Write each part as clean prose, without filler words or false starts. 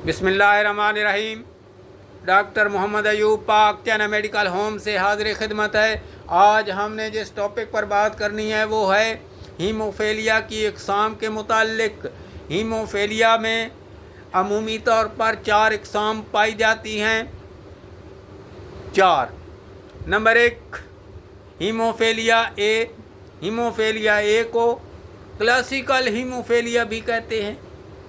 बिस्मिल्लाहिर्रहमानिर्रहीम। डॉक्टर मोहम्मद अयूब पाक चैना मेडिकल होम से हाजिर खिदमत है। आज हमने जिस टॉपिक पर बात करनी है वो है हीमोफेलिया की इकसाम के मुतालिक। हीमोफेलिया में अमूमी तौर पर 4 इकसाम पाई जाती हैं। 4 नंबर 1 हीमोफेलिया ए। हीमोफेलिया ए को क्लासिकल हीमोफेलिया भी कहते हैं,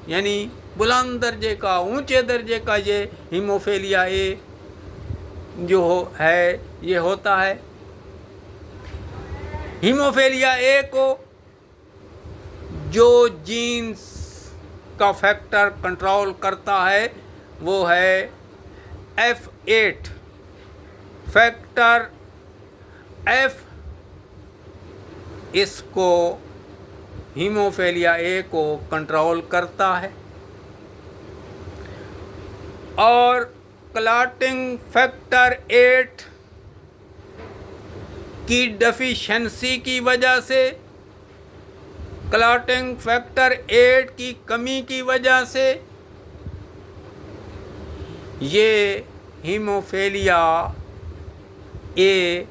यानी बुलंद दर्जे का, ऊंचे दर्जे का ये हीमोफेलिया ए जो है ये होता है। हीमोफेलिया ए को जो जीन्स का फैक्टर कंट्रोल करता है वो है F8 फैक्टर। F इसको हीमोफेलिया ए को कंट्रोल करता है और क्लॉटिंग फैक्टर 8 की डेफिशिएंसी की वजह से, क्लॉटिंग फैक्टर 8 की कमी की वजह से ये हीमोफेलिया ए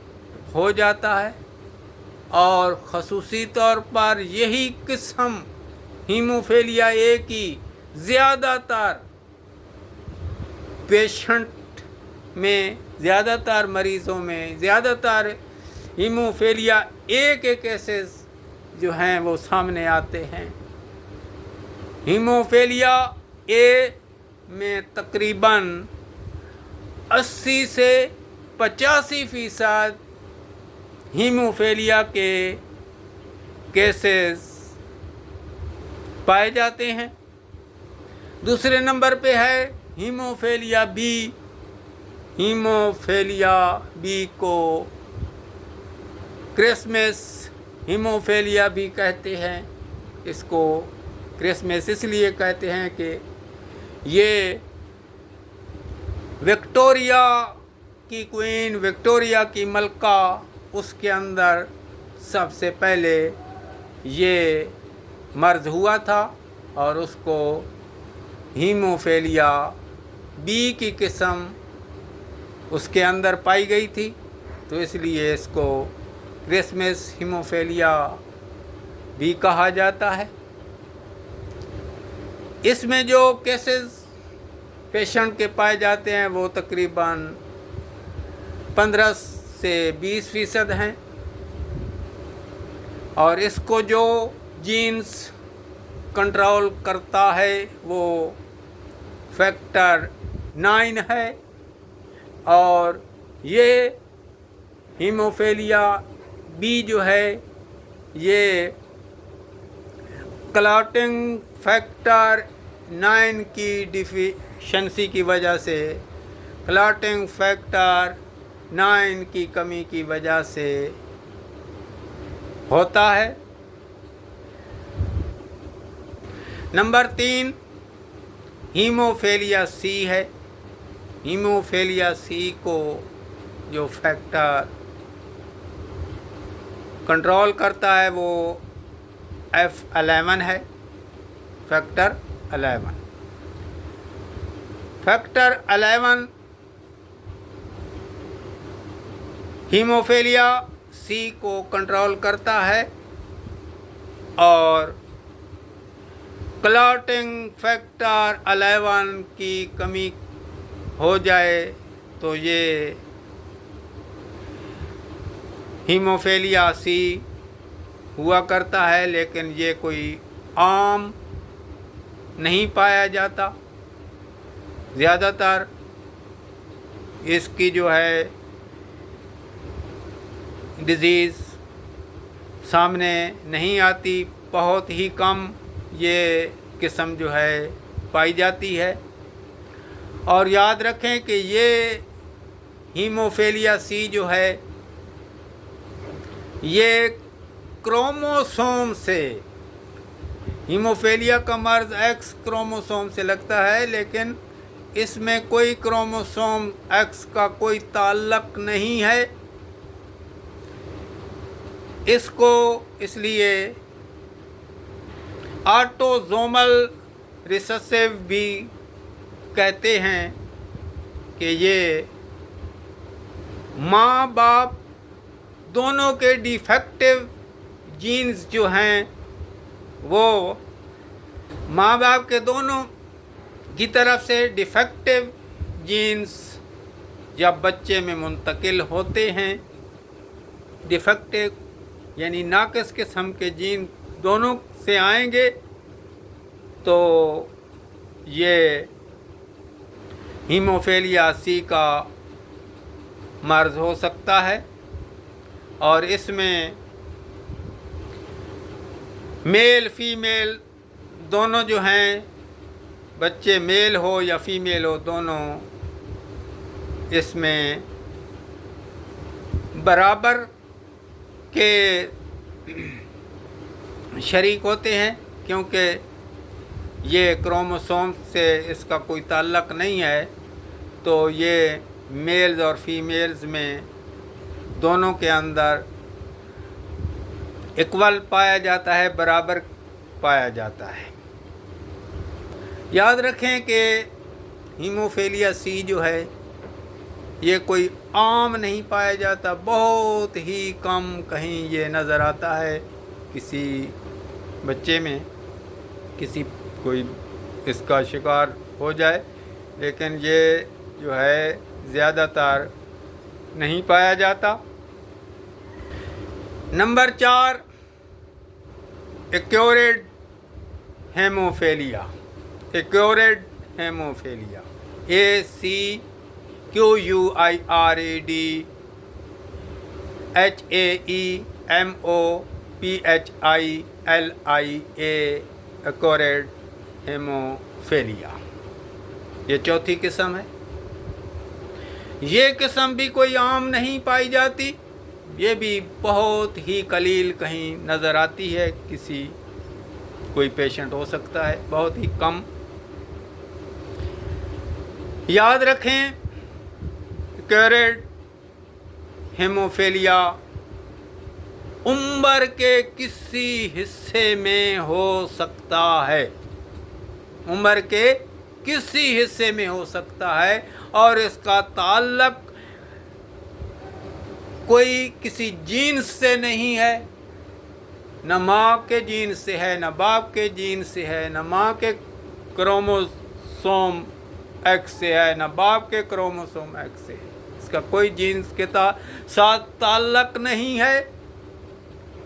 हो जाता है। और ख़ुसूसी तौर पर यही किस्म हीमोफेलिया ए की ज़्यादातर पेशेंट में, ज़्यादातर मरीज़ों में, ज़्यादातर हीमोफेलिया ए के केसेस जो हैं वो सामने आते हैं। हीमोफेलिया ए में तकरीबन 80 से 85% हीमोफेलिया के केसेस पाए जाते हैं। दूसरे नंबर पे है हीमोफेलिया बी। हीमोफेलिया बी को क्रिसमस हीमोफेलिया भी कहते हैं। इसको क्रिसमस इसलिए कहते हैं कि ये विक्टोरिया की क्वीन, विक्टोरिया की मलका, उसके अंदर सबसे पहले ये मर्ज हुआ था और उसको हीमोफेलिया बी की किस्म उसके अंदर पाई गई थी, तो इसलिए इसको क्रिसमस हीमोफेलिया भी कहा जाता है। इसमें जो केसेस पेशेंट के पाए जाते हैं वो तकरीबन 15 से 20% हैं और इसको जो जीन्स कंट्रोल करता है वो फैक्टर 9 है। और ये हीमोफेलिया बी जो है ये क्लॉटिंग फैक्टर 9 की डिफिशिएंसी की वजह से, क्लॉटिंग फैक्टर 9 की कमी की वजह से होता है। नंबर 3 हीमोफेलिया सी है। हीमोफेलिया सी को जो फैक्टर कंट्रोल करता है वो F11 है, फैक्टर 11। फैक्टर 11 हीमोफेलिया सी को कंट्रोल करता है और क्लॉटिंग फैक्टर 11 की कमी हो जाए तो ये हीमोफेलिया सी हुआ करता है, लेकिन ये कोई आम नहीं पाया जाता। ज़्यादातर इसकी जो है डिज़ीज़ सामने नहीं आती, बहुत ही कम ये किस्म जो है पाई जाती है। और याद रखें कि ये हीमोफेलिया सी जो है ये क्रोमोसोम से, हीमोफेलिया का मर्ज एक्स क्रोमोसोम से लगता है, लेकिन इसमें कोई क्रोमोसोम एक्स का कोई ताल्लुक नहीं है। इसको इसलिए ऑटोसोमल रिसेसिव भी कहते हैं कि ये माँ बाप दोनों के डिफेक्टिव जीन्स जो हैं वो माँ बाप के दोनों की तरफ से डिफेक्टिव जीन्स जब बच्चे में मुंतकिल होते हैं, डिफेक्टिव यानी नाक़िस किस्म के जीन दोनों से आएंगे तो ये हीमोफीलिया सी का मर्ज़ हो सकता है। और इसमें मेल फीमेल दोनों जो हैं, बच्चे मेल हो या फीमेल हो, दोनों इसमें बराबर के शरीक होते हैं, क्योंकि ये क्रोमोसोम से इसका कोई ताल्लुक़ नहीं है। तो ये मेल्स और फीमेल्स में दोनों के अंदर इक्वल पाया जाता है, बराबर पाया जाता है। याद रखें कि हीमोफीलिया सी जो है ये कोई आम नहीं पाया जाता, बहुत ही कम कहीं ये नज़र आता है किसी बच्चे में, किसी कोई इसका शिकार हो जाए, लेकिन ये जो है ज़्यादातर नहीं पाया जाता। Number 4, accurate haemophilia. Accurate haemophilia ACQUIREDHAEMOPHILIA accurate haemophilia, ये चौथी किस्म है। ये किस्म भी कोई आम नहीं पाई जाती, ये भी बहुत ही कलील कहीं नज़र आती है, किसी कोई पेशेंट हो सकता है, बहुत ही कम। याद रखें एक्यूरेट हेमोफीलिया उम्र के किसी हिस्से में हो सकता है, उम्र के किसी हिस्से में हो सकता है, और इसका ताल्लुक कोई किसी जीन से नहीं है, न माँ के जीन से है, न बाप के जीन से है, न माँ के क्रोमोसोम एक्स से है, न बाप के क्रोमोसोम एक्स से है। इसका कोई जीन के साथ ताल्लुक नहीं है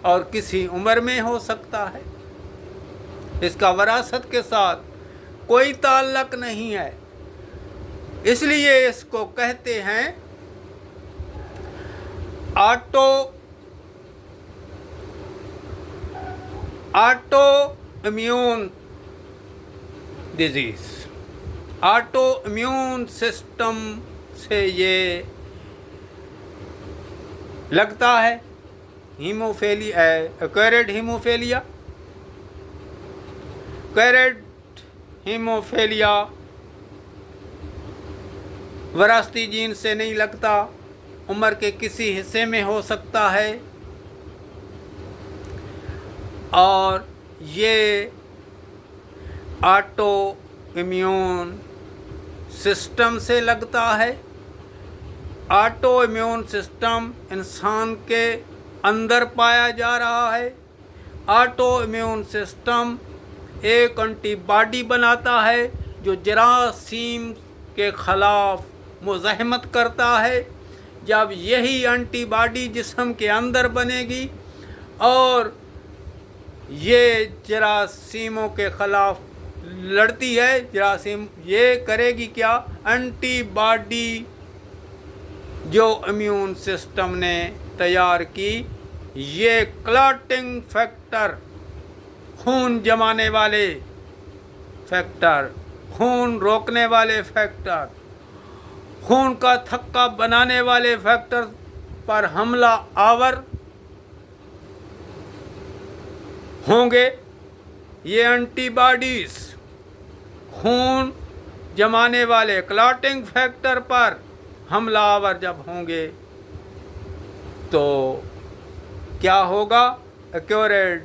और किसी उम्र में हो सकता है। इसका विरासत के साथ कोई ताल्लुक नहीं है, इसलिए इसको कहते हैं auto immune disease. Auto immune system से ये लगता है haemophilia, acquired haemophilia. Acquired haemophilia विरासती जीन से नहीं लगता, उम्र के किसी हिस्से में हो सकता है, और ये ऑटो इम्यून सिस्टम से लगता है। ऑटो इम्यून सिस्टम इंसान के अंदर पाया जा रहा है। ऑटो इम्यून सिस्टम एक एंटीबॉडी बनाता है जो जरासीम के ख़िलाफ़ मुज़ाहमत करता है। जब यही एंटीबॉडी जिस्म के अंदर बनेगी और ये जरासीमों के ख़िलाफ़ लड़ती है, जरासीम ये करेगी क्या, एंटीबॉडी जो इम्यून सिस्टम ने तैयार की, ये क्लॉटिंग फैक्टर, खून जमाने वाले फैक्टर, खून रोकने वाले फैक्टर, खून का थक्का बनाने वाले फैक्टर पर हमला आवर होंगे। ये एंटीबॉडीज़ खून जमाने वाले क्लॉटिंग फैक्टर पर हमलावर जब होंगे तो क्या होगा, एक्यूरेट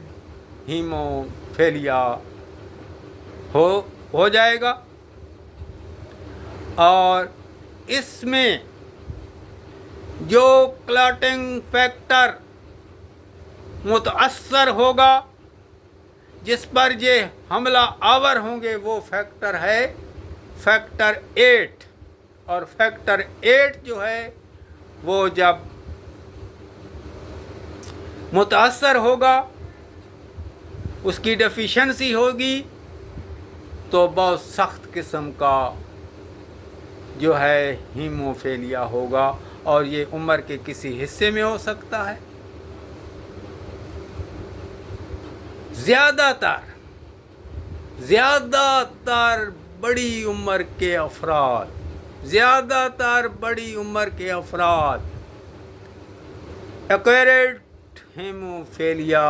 हीमोफीलिया हो जाएगा। और इसमें जो क्लॉटिंग फैक्टर मुतअस्सर होगा, जिस पर ये हमला आवर होंगे, वो फैक्टर है फैक्टर 8। और फैक्टर 8 जो है वो जब मुतअस्सर होगा, उसकी डेफिशिएंसी होगी, तो बहुत सख्त किस्म का जो है हीमोफीलिया होगा। और ये उम्र के किसी हिस्से में हो सकता है। ज़्यादातर बड़ी उम्र के अफराद एक्वायर्ड हीमोफीलिया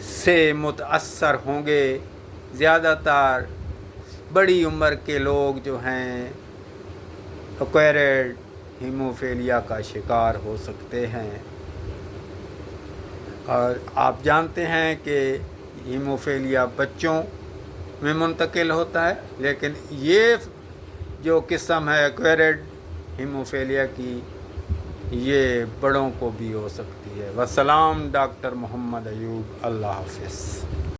से मुतअस्सर होंगे। ज़्यादातर बड़ी उम्र के लोग जो हैं एक्वायर्ड हीमोफीलिया का शिकार हो सकते हैं। और आप जानते हैं कि हीमोफीलिया बच्चों में मुंतकिल होता है, लेकिन ये जो किस्म है एक्वायर्ड हीमोफीलिया की, ये बड़ों को भी हो सकती है। वस्सलाम, डॉक्टर मोहम्मद अयूब। अल्लाह हाफ़िज़।